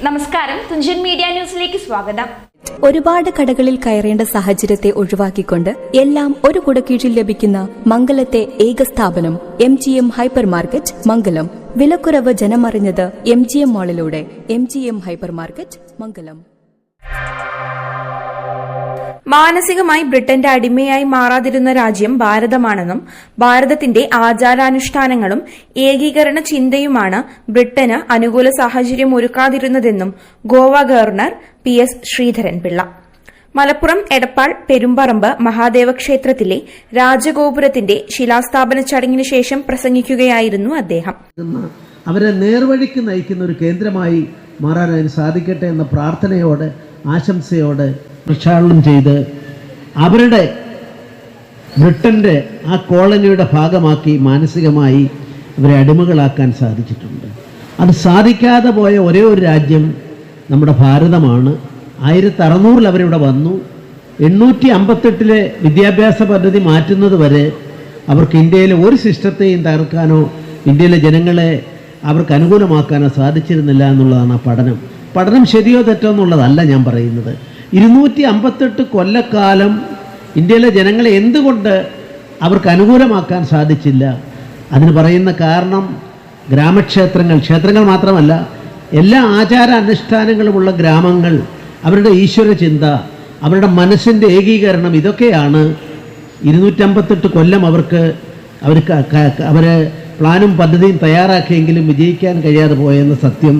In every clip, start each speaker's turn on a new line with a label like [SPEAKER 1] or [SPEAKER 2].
[SPEAKER 1] നമസ്കാരം, തുഞ്ചൻ മീഡിയ ന്യൂസിലേക്ക് സ്വാഗതം.
[SPEAKER 2] ഒരുപാട് കടകളിൽ കയറേണ്ട സാഹചര്യത്തെ ഒഴിവാക്കിക്കൊണ്ട് എല്ലാം ഒരു കുടക്കീഴിൽ ലഭിക്കുന്ന മംഗലത്തെ ഏക സ്ഥാപനം MGM ഹൈപ്പർ മാർക്കറ്റ് മംഗലം. വിലക്കുറവ് ജനമറിഞ്ഞത് MGM മാളിലൂടെ. MGM ഹൈപ്പർ മാർക്കറ്റ് മംഗലം.
[SPEAKER 3] മാനസികമായി ബ്രിട്ടന്റെ അടിമയായി മാറാതിരുന്ന രാജ്യം ഭാരതമാണെന്നും ഭാരതത്തിന്റെ ആചാരാനുഷ്ഠാനങ്ങളും ഏകീകരണ ചിന്തയുമാണ് ബ്രിട്ടന് അനുകൂല സാഹചര്യം ഒരുക്കാതിരുന്നതെന്നും ഗോവ ഗവർണർ PS ശ്രീധരൻപിള്ള. മലപ്പുറം എടപ്പാൾ പെരുമ്പറമ്പ് മഹാദേവ ക്ഷേത്രത്തിലെ രാജഗോപുരത്തിന്റെ ശിലാസ്ഥാപന ചടങ്ങിന് ശേഷം പ്രസംഗിക്കുകയായിരുന്നു അദ്ദേഹം.
[SPEAKER 4] അവരെ നേർവഴിക്ക് നയിക്കുന്ന ഒരു കേന്ദ്രമായി മാറാൻ അതിന് സാധിക്കട്ടെ എന്ന പ്രാർത്ഥനയോടെ ആശംസയോടെ പ്രക്ഷാളനം ചെയ്ത് അവരുടെ ബ്രിട്ടന്റെ ആ കോളനിയുടെ ഭാഗമാക്കി മാനസികമായി അവരെ അടിമകളാക്കാൻ സാധിച്ചിട്ടുണ്ട്. അത് സാധിക്കാതെ പോയ ഒരേ ഒരു രാജ്യം നമ്മുടെ ഭാരതമാണ്. 1600 അവരിവിടെ വന്നു. 858 വിദ്യാഭ്യാസ പദ്ധതി മാറ്റുന്നത് വരെ അവർക്ക് ഇന്ത്യയിലെ ഒരു സിസ്റ്റത്തെയും തകർക്കാനോ ഇന്ത്യയിലെ ജനങ്ങളെ അവർക്ക് അനുകൂലമാക്കാനോ സാധിച്ചിരുന്നില്ല എന്നുള്ളതാണ് ആ പഠനം ശരിയോ തെറ്റോ എന്നുള്ളതല്ല ഞാൻ പറയുന്നത്. 258 കൊല്ലക്കാലം ഇന്ത്യയിലെ ജനങ്ങളെ എന്തുകൊണ്ട് അവർക്ക് അനുകൂലമാക്കാൻ സാധിച്ചില്ല? അതിന് പറയുന്ന കാരണം ക്ഷേത്രങ്ങൾ മാത്രമല്ല, എല്ലാ ആചാര അനുഷ്ഠാനങ്ങളുമുള്ള ഗ്രാമങ്ങൾ, അവരുടെ ഈശ്വര ചിന്ത, അവരുടെ മനസ്സിൻ്റെ ഏകീകരണം, ഇതൊക്കെയാണ് 258 കൊല്ലം അവരെ പ്ലാനും പദ്ധതിയും തയ്യാറാക്കിയെങ്കിലും വിജയിക്കാൻ കഴിയാതെ പോയെന്ന സത്യം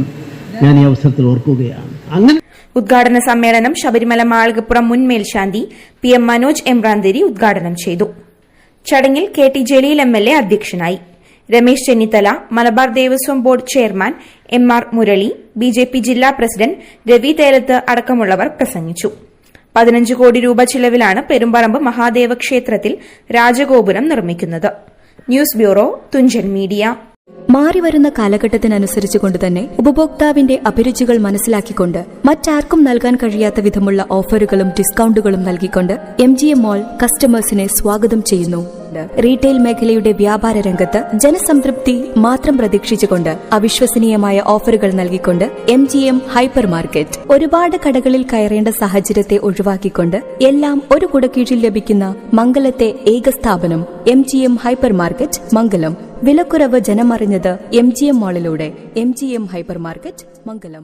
[SPEAKER 4] ഞാൻ ഈ അവസരത്തിൽ ഓർക്കുകയാണ്. അങ്ങനെ
[SPEAKER 3] ഉദ്ഘാടന സമ്മേളനം ശബരിമല മാളികപ്പുറം മുൻ മേൽശാന്തി PM മനോജ് എമ്രാന്തിരി ഉദ്ഘാടനം ചെയ്തു. ചടങ്ങിൽ KT ജലീൽ MLA അധ്യക്ഷനായി. Ramesh Chennithala, Malabar Devaswom board chairman MR Murali, BJP ജില്ലാ പ്രസിഡന്റ് രവി തേലത്ത് അടക്കമുള്ളവർ പ്രസംഗിച്ചു. 15 കോടി രൂപ ചിലവിലാണ് പെരുമ്പറമ്പ് മഹാദേവ ക്ഷേത്രത്തിൽ രാജഗോപുരം നിർമ്മിക്കുന്നത്. News bureau, Thunchan media.
[SPEAKER 2] മാറിവരുന്ന കാലഘട്ടത്തിനനുസരിച്ചുകൊണ്ട് തന്നെ ഉപഭോക്താവിന്റെ അഭിരുചികൾ മനസ്സിലാക്കിക്കൊണ്ട് മറ്റാർക്കും നൽകാൻ കഴിയാത്ത വിധമുള്ള ഓഫറുകളും ഡിസ്കൌണ്ടുകളും നൽകിക്കൊണ്ട് MGM മാൾ കസ്റ്റമേഴ്സിനെ സ്വാഗതം ചെയ്യുന്നു. റീറ്റെയിൽ മേഖലയുടെ വ്യാപാര രംഗത്ത് ജനസംതൃപ്തി മാത്രം പ്രതീക്ഷിച്ചുകൊണ്ട് അവിശ്വസനീയമായ ഓഫറുകൾ നൽകിക്കൊണ്ട് MGM ഹൈപ്പർ മാർക്കറ്റ്. ഒരുപാട് കടകളിൽ കയറേണ്ട സാഹചര്യത്തെ ഒഴിവാക്കിക്കൊണ്ട് എല്ലാം ഒരു കുടക്കീഴിൽ ലഭിക്കുന്ന മംഗലത്തെ ഏക സ്ഥാപനം MGM ഹൈപ്പർ മാർക്കറ്റ് മംഗലം. വിലക്കുറവ് ജനമറിഞ്ഞത് MGM മാളിലൂടെ. MGM ഹൈപ്പർ മാർക്കറ്റ് മംഗലം.